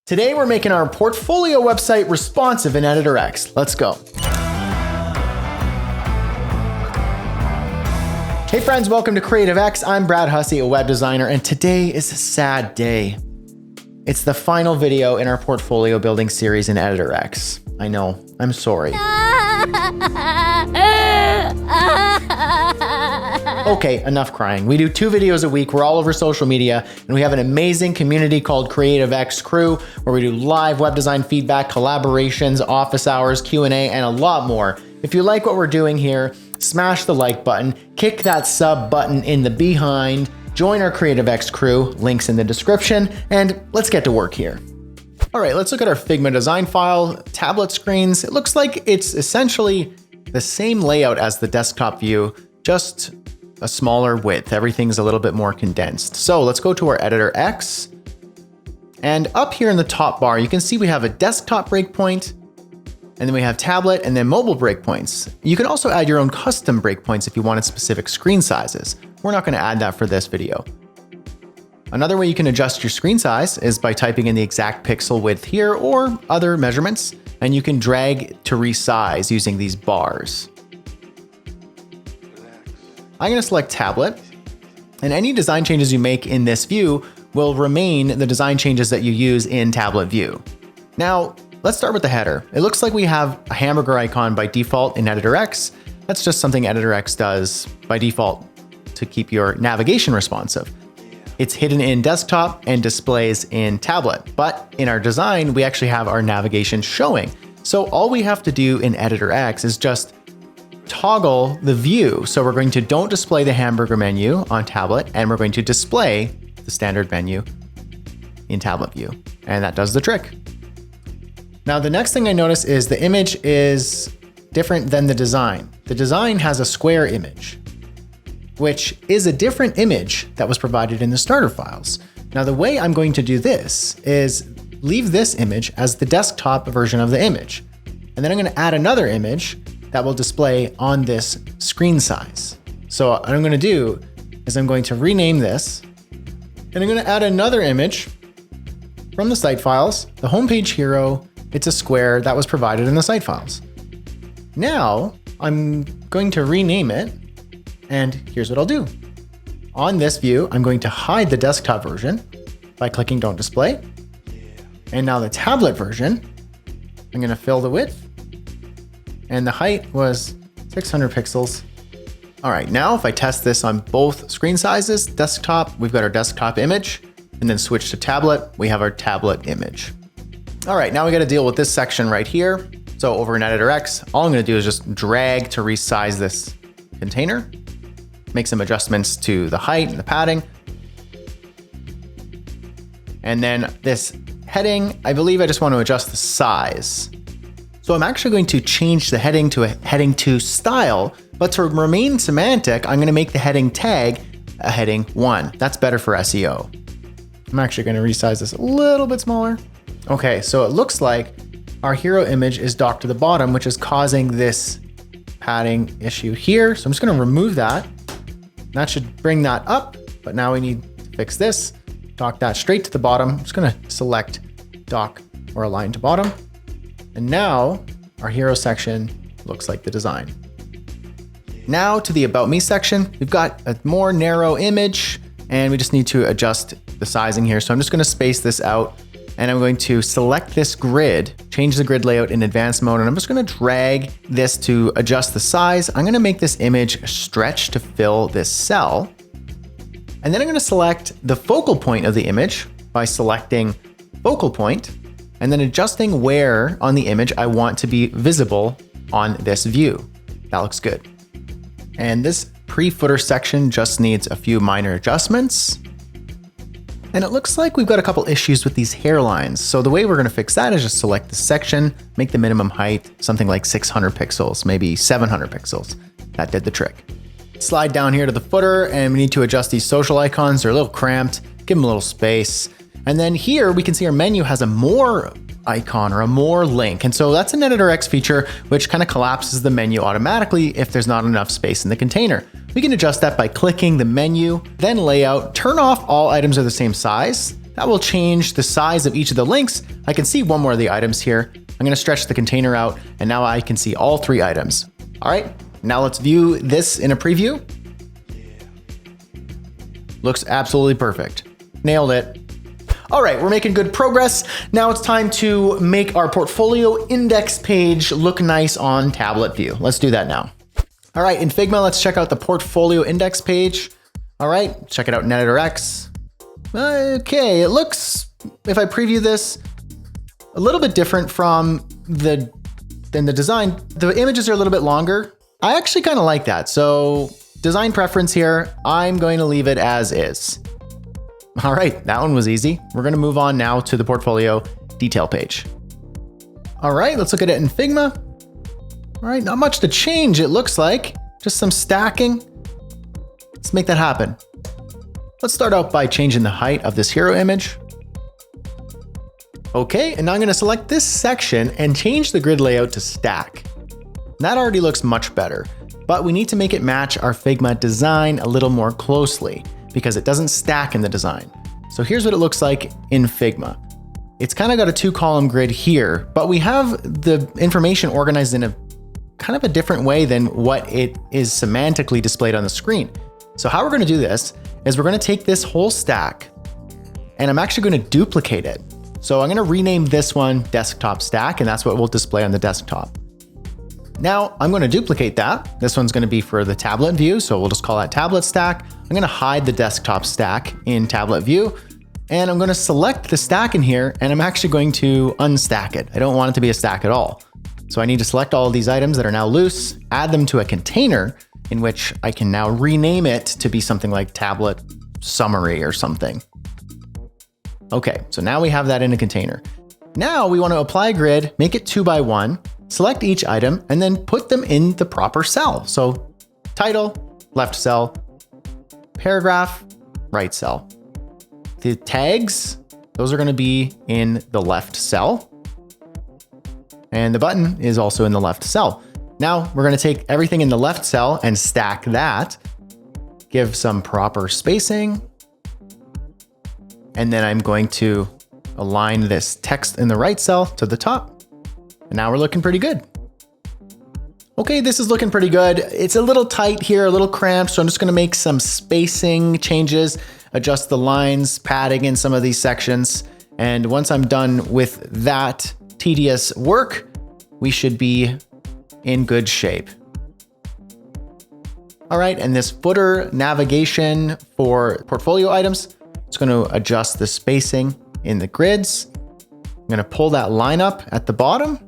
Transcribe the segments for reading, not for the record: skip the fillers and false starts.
Today we're making our portfolio website responsive in Editor X. Let's go. Hey friends, welcome to Creative X. I'm Brad Hussey, a web designer, and today is a sad day. It's the final video in our portfolio building series in Editor X. I know, I'm sorry. Okay, enough crying. We do 2 videos a week. We're all over social media, and we have an amazing community called Creative X Crew, where we do live web design feedback, collaborations, office hours, Q&A, and a lot more. If you like what we're doing here, smash the like button, kick that sub button in the behind, join our Creative X Crew, links in the description, and let's get to work here. All right, let's look at our Figma design file, tablet screens. It looks like it's essentially the same layout as the desktop view, just a smaller width. Everything's a little bit more condensed. So let's go to our Editor X. And up here in the top bar, you can see we have a desktop breakpoint, and then we have tablet and then mobile breakpoints. You can also add your own custom breakpoints if you wanted specific screen sizes. We're not going to add that for this video. Another way you can adjust your screen size is by typing in the exact pixel width here or other measurements, and you can drag to resize using these bars. I'm going to select tablet, and any design changes you make in this view will remain the design changes that you use in tablet view. Now, let's start with the header. It looks like we have a hamburger icon by default in Editor X. That's just something Editor X does by default to keep your navigation responsive. It's hidden in desktop and displays in tablet, but in our design, we actually have our navigation showing. So all we have to do in Editor X is just toggle the view. So we're going to don't display the hamburger menu on tablet, and we're going to display the standard menu in tablet view. And that does the trick. Now, the next thing I notice is the image is different than the design. The design has a square image, which is a different image that was provided in the starter files. Now, the way I'm going to do this is leave this image as the desktop version of the image. And then I'm going to add another image that will display on this screen size. So what I'm going to do is I'm going to rename this, and I'm going to add another image from the site files, the homepage hero. It's a square that was provided in the site files. Now I'm going to rename it, and here's what I'll do. On this view, I'm going to hide the desktop version by clicking Don't Display. And now the tablet version, I'm going to fill the width, and the height was 600 pixels. All right, now if I test this on both screen sizes, desktop, we've got our desktop image, and then switch to tablet, we have our tablet image. All right, now we got to deal with this section right here. So over in Editor X, all I'm going to do is just drag to resize this container, make some adjustments to the height and the padding. And then this heading, I believe I just want to adjust the size. So I'm actually going to change the heading to a heading 2 style, but to remain semantic, I'm going to make the heading tag a heading 1. That's better for SEO. I'm actually going to resize this a little bit smaller. Okay, so it looks like our hero image is docked to the bottom, which is causing this padding issue here. So I'm just going to remove that. That should bring that up, but now we need to fix this. Dock that straight to the bottom. I'm just going to select dock or align to bottom. And now our hero section looks like the design. Now to the About Me section, we've got a more narrow image, and we just need to adjust the sizing here. So I'm just going to space this out, and I'm going to select this grid, change the grid layout in advanced mode, and I'm just going to drag this to adjust the size. I'm going to make this image stretch to fill this cell. And then I'm going to select the focal point of the image by selecting focal point, and then adjusting where on the image I want to be visible on this view. That looks good. And this pre-footer section just needs a few minor adjustments. And it looks like we've got a couple issues with these hairlines. So the way we're going to fix that is just select the section, make the minimum height something like 600 pixels, maybe 700 pixels. That did the trick. Slide down here to the footer, and we need to adjust these social icons. They're a little cramped, give them a little space. And then here we can see our menu has a more icon or a more link. And so that's an Editor X feature, which kind of collapses the menu automatically if there's not enough space in the container. We can adjust that by clicking the menu, then layout, turn off all items are the same size, That will change the size of each of the links. I can see one more of the items here. I'm going to stretch the container out, and now I can see all 3 items. All right, now let's view this in a preview. Looks absolutely perfect. Nailed it. All right, we're making good progress. Now it's time to make our portfolio index page look nice on tablet view. Let's do that now. All right, in Figma, let's check out the portfolio index page. All right, check it out in Editor X. Okay, it looks, if I preview this, a little bit different than the design. The images are a little bit longer. I actually kind of like that. So design preference here, I'm going to leave it as is. All right, that one was easy. We're going to move on now to the portfolio detail page. All right, let's look at it in Figma. All right, not much to change, it looks like. Just some stacking. Let's make that happen. Let's start out by changing the height of this hero image. Okay, and now I'm going to select this section and change the grid layout to stack. That already looks much better, but we need to make it match our Figma design a little more closely because it doesn't stack in the design. So here's what it looks like in Figma. It's kind of got a 2-column grid here, but we have the information organized in a kind of a different way than what it is semantically displayed on the screen. So how we're going to do this is we're going to take this whole stack and I'm actually going to duplicate it. So I'm going to rename this one desktop stack, and that's what we'll display on the desktop. Now I'm going to duplicate that. This one's going to be for the tablet view. So we'll just call that tablet stack. I'm going to hide the desktop stack in tablet view, and I'm going to select the stack in here, and I'm actually going to unstack it. I don't want it to be a stack at all. So I need to select all of these items that are now loose, add them to a container in which I can now rename it to be something like tablet summary or something. Okay, so now we have that in a container. Now we want to apply grid, make it 2 by 1, select each item, and then put them in the proper cell. So title, left cell, paragraph, right cell. The tags, those are going to be in the left cell. And the button is also in the left cell. Now we're going to take everything in the left cell and stack that, give some proper spacing. And then I'm going to align this text in the right cell to the top. And now we're looking pretty good. Okay, this is looking pretty good. It's a little tight here, a little cramped, so I'm just going to make some spacing changes, adjust the lines, padding in some of these sections. And once I'm done with that tedious work, we should be in good shape. All right, and this footer navigation for portfolio items, it's going to adjust the spacing in the grids. I'm going to pull that line up at the bottom.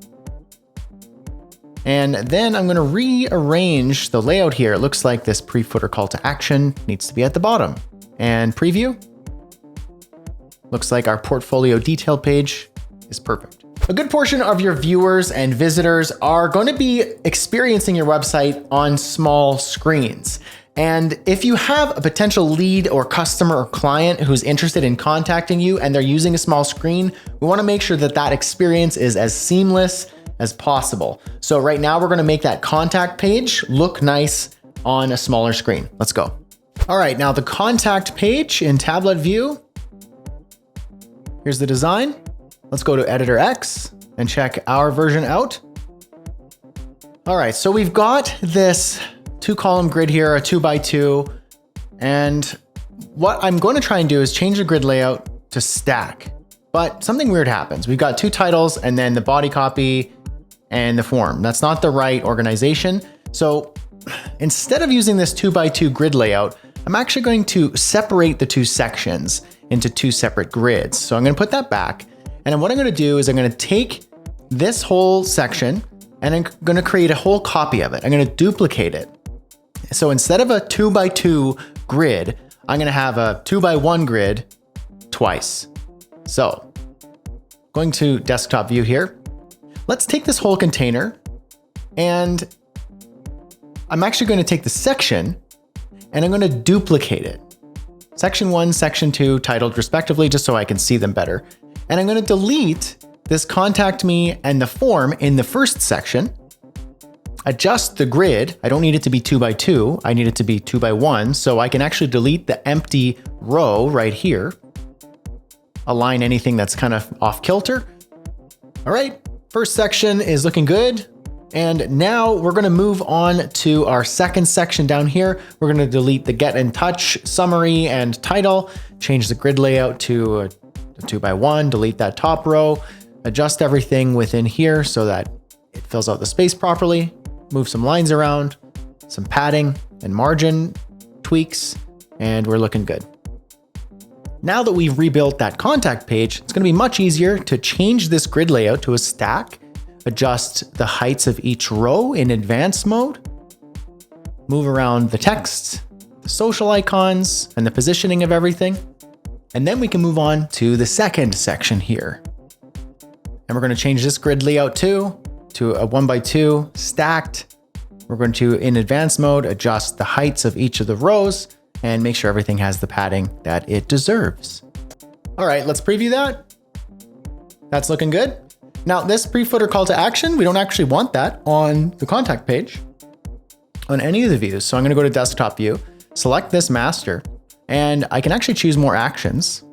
And then I'm going to rearrange the layout here. It looks like this pre-footer call to action needs to be at the bottom. And preview. Looks like our portfolio detail page is perfect. A good portion of your viewers and visitors are going to be experiencing your website on small screens. And if you have a potential lead or customer or client who's interested in contacting you and they're using a small screen, we want to make sure that that experience is as seamless as possible. So right now we're going to make that contact page look nice on a smaller screen. Let's go. All right, now the contact page in tablet view. Here's the design. Let's go to Editor X and check our version out. All right, so we've got this 2-column grid here, a 2 by 2. And what I'm going to try and do is change the grid layout to stack. But something weird happens. We've got 2 titles and then the body copy and the form. That's not the right organization. So instead of using this 2 by 2 grid layout, I'm actually going to separate the 2 sections into 2 separate grids. So I'm going to put that back. And then what I'm going to do is I'm going to take this whole section and I'm going to create a whole copy of it. I'm going to duplicate it. So instead of a 2 by 2 grid, I'm going to have a 2 by 1 grid twice. So going to desktop view here, let's take this whole container and I'm actually going to take the section and I'm going to duplicate it. Section 1, section 2 titled respectively, just so I can see them better. And I'm going to delete this contact me and the form in the first section, adjust the grid. I don't need it to be 2 by 2. I need it to be 2 by 1. So I can actually delete the empty row right here. align anything that's kind of off kilter. All right, first section is looking good. And now we're gonna move on to our second section down here. We're gonna delete the get in touch summary and title, change the grid layout to a 2x1, delete that top row, adjust everything within here so that it fills out the space properly, move some lines around, some padding and margin tweaks, and we're looking good. Now that we've rebuilt that contact page, it's gonna be much easier to change this grid layout to a stack, adjust the heights of each row in advanced mode, move around the text, the social icons, and the positioning of everything. And then we can move on to the second section here. And we're going to change this grid layout too to a 1x2 stacked. We're going to, in advanced mode, adjust the heights of each of the rows and make sure everything has the padding that it deserves. All right, let's preview that. That's looking good. Now this pre-footer call to action, we don't actually want that on the contact page on any of the views. So I'm going to go to desktop view, select this master, and I can actually choose more actions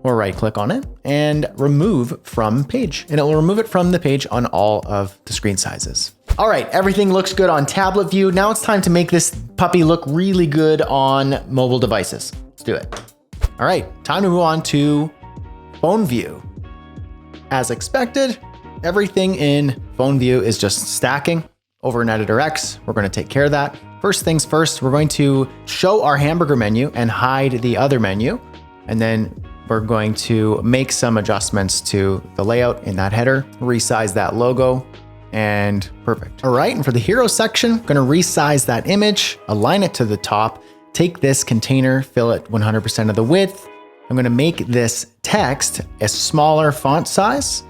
or right click on it and remove from page. And it will remove it from the page on all of the screen sizes. All right, everything looks good on tablet view. Now it's time to make this puppy look really good on mobile devices. Let's do it. All right, time to move on to phone view. As expected, everything in phone view is just stacking over in Editor X. We're going to take care of that. First things first, we're going to show our hamburger menu and hide the other menu. And then we're going to make some adjustments to the layout in that header, resize that logo, and perfect. All right, and for the hero section, I'm going to resize that image, align it to the top, take this container, fill it 100% of the width. I'm going to make this text a smaller font size,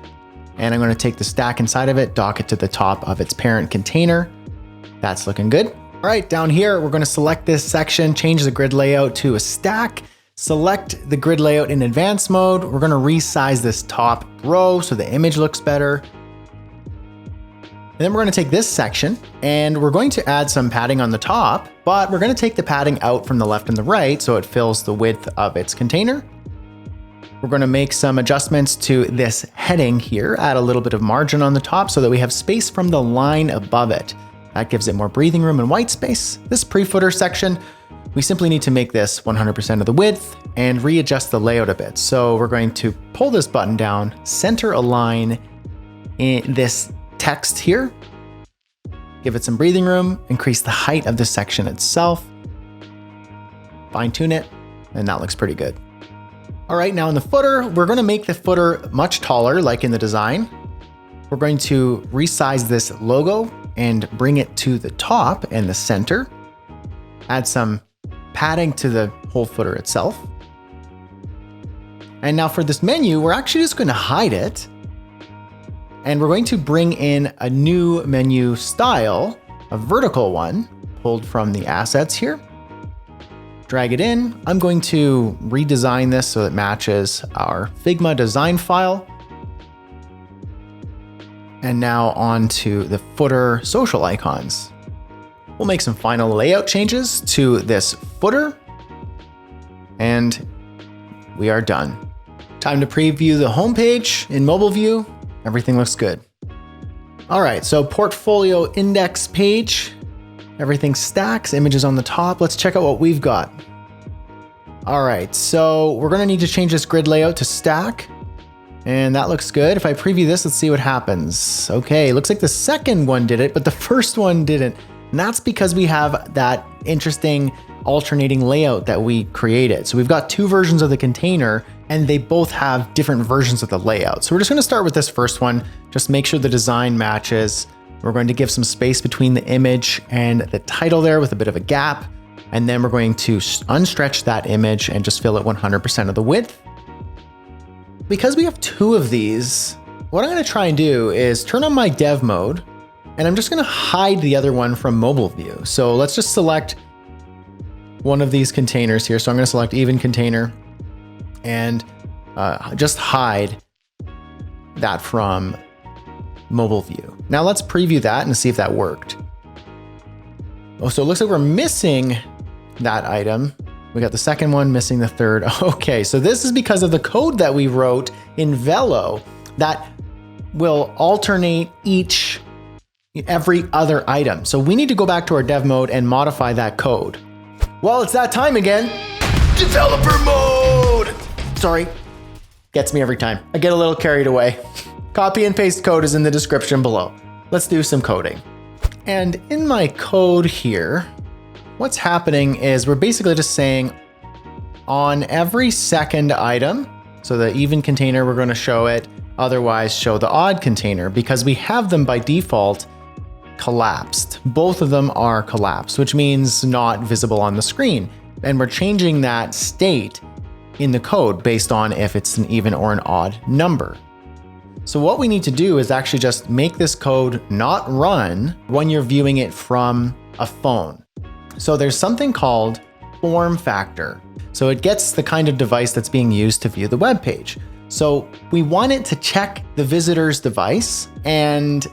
and I'm going to take the stack inside of it, dock it to the top of its parent container. That's looking good. All right, down here, we're going to select this section, change the grid layout to a stack, select the grid layout in advanced mode. We're going to resize this top row so the image looks better. And then we're going to take this section and we're going to add some padding on the top, but we're going to take the padding out from the left and the right so it fills the width of its container. We're going to make some adjustments to this heading here, add a little bit of margin on the top so that we have space from the line above it. That gives it more breathing room and white space. This pre-footer section, we simply need to make this 100% of the width and readjust the layout a bit. So we're going to pull this button down, center align in this text here, give it some breathing room, increase the height of the section itself, fine tune it, and that looks pretty good. All right, now in the footer, we're going to make the footer much taller, like in the design. We're going to resize this logo and bring it to the top and the center, add some padding to the whole footer itself. And now for this menu, we're actually just going to hide it. And we're going to bring in a new menu style, a vertical one, pulled from the assets here. Drag it in. I'm going to redesign this so it matches our Figma design file. And now on to the footer social icons. We'll make some final layout changes to this footer. And we are done. Time to preview the homepage in mobile view. Everything looks good. All right, so portfolio index page. Everything stacks, images on the top. Let's check out what we've got. All right, so we're gonna need to change this grid layout to stack. And that looks good. If I preview this, let's see what happens. Okay, looks like the second one did it, but the first one didn't. And that's because we have that interesting alternating layout that we created. So we've got two versions of the container and they both have different versions of the layout. So we're just gonna start with this first one, just make sure the design matches. We're going to give some space between the image and the title there with a bit of a gap. And then we're going to unstretch that image and just fill it 100% of the width. Because we have two of these, what I'm gonna try and do is turn on my dev mode, and I'm just gonna hide the other one from mobile view. So let's just select one of these containers here. So I'm gonna select even container and just hide that from mobile view. Now let's preview that and see if that worked. Oh, so it looks like we're missing that item. We got the second one, missing the third. Okay, so this is because of the code that we wrote in Velo that will alternate every other item. So we need to go back to our dev mode and modify that code. Well, it's that time again. Developer mode! Sorry, gets me every time. I get a little carried away. Copy and paste code is in the description below. Let's do some coding. And in my code here, what's happening is we're basically just saying on every second item, so the even container, we're going to show it, otherwise show the odd container, because we have them by default collapsed. Both of them are collapsed, which means not visible on the screen. And we're changing that state in the code based on if it's an even or an odd number. So what we need to do is actually just make this code not run when you're viewing it from a phone. So there's something called form factor. So it gets the kind of device that's being used to view the web page. So we want it to check the visitor's device, and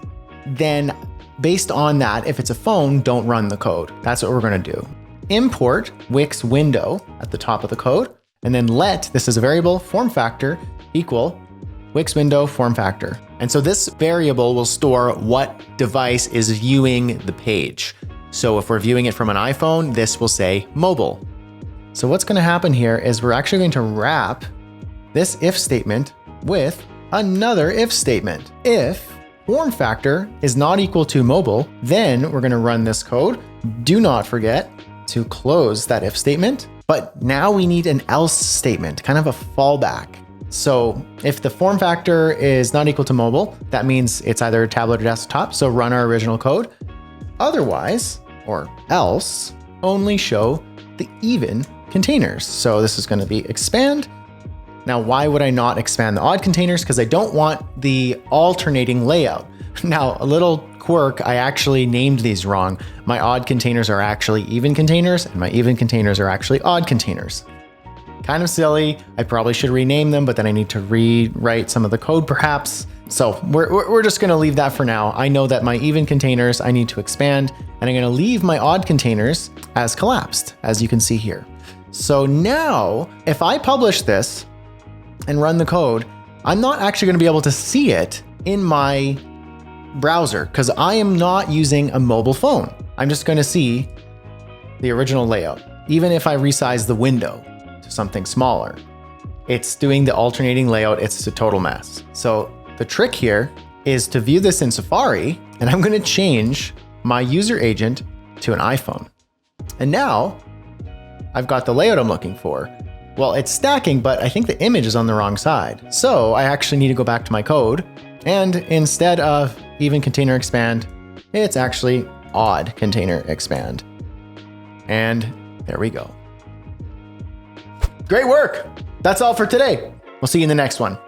then based on that, if it's a phone, don't run the code. That's what we're going to do. Import Wix window at the top of the code, and then let, this is a variable, form factor equal Wix window form factor. And so this variable will store what device is viewing the page. So if we're viewing it from an iPhone, this will say mobile. So what's going to happen here is we're actually going to wrap this if statement with another if statement. If form factor is not equal to mobile, then we're going to run this code. Do not forget to close that if statement. But now we need an else statement, kind of a fallback. So if the form factor is not equal to mobile, that means it's either tablet or desktop. So run our original code. Otherwise, or else, only show the even containers. So this is going to be expand. Now, why would I not expand the odd containers? Because I don't want the alternating layout. Now, a little quirk, I actually named these wrong. My odd containers are actually even containers, and my even containers are actually odd containers. Kind of silly. I probably should rename them, but then I need to rewrite some of the code perhaps. So we're just going to leave that for now. I know that my even containers I need to expand, and I'm going to leave my odd containers as collapsed, as you can see here. So now, if I publish this and run the code, I'm not actually going to be able to see it in my browser because I am not using a mobile phone. I'm just going to see the original layout. Even if I resize the window to something smaller, it's doing the alternating layout. It's a total mess. So the trick here is to view this in Safari, and I'm going to change my user agent to an iPhone. And now I've got the layout I'm looking for. Well, it's stacking, but I think the image is on the wrong side. So I actually need to go back to my code, and instead of even container expand, it's actually odd container expand. And there we go. Great work. That's all for today. We'll see you in the next one.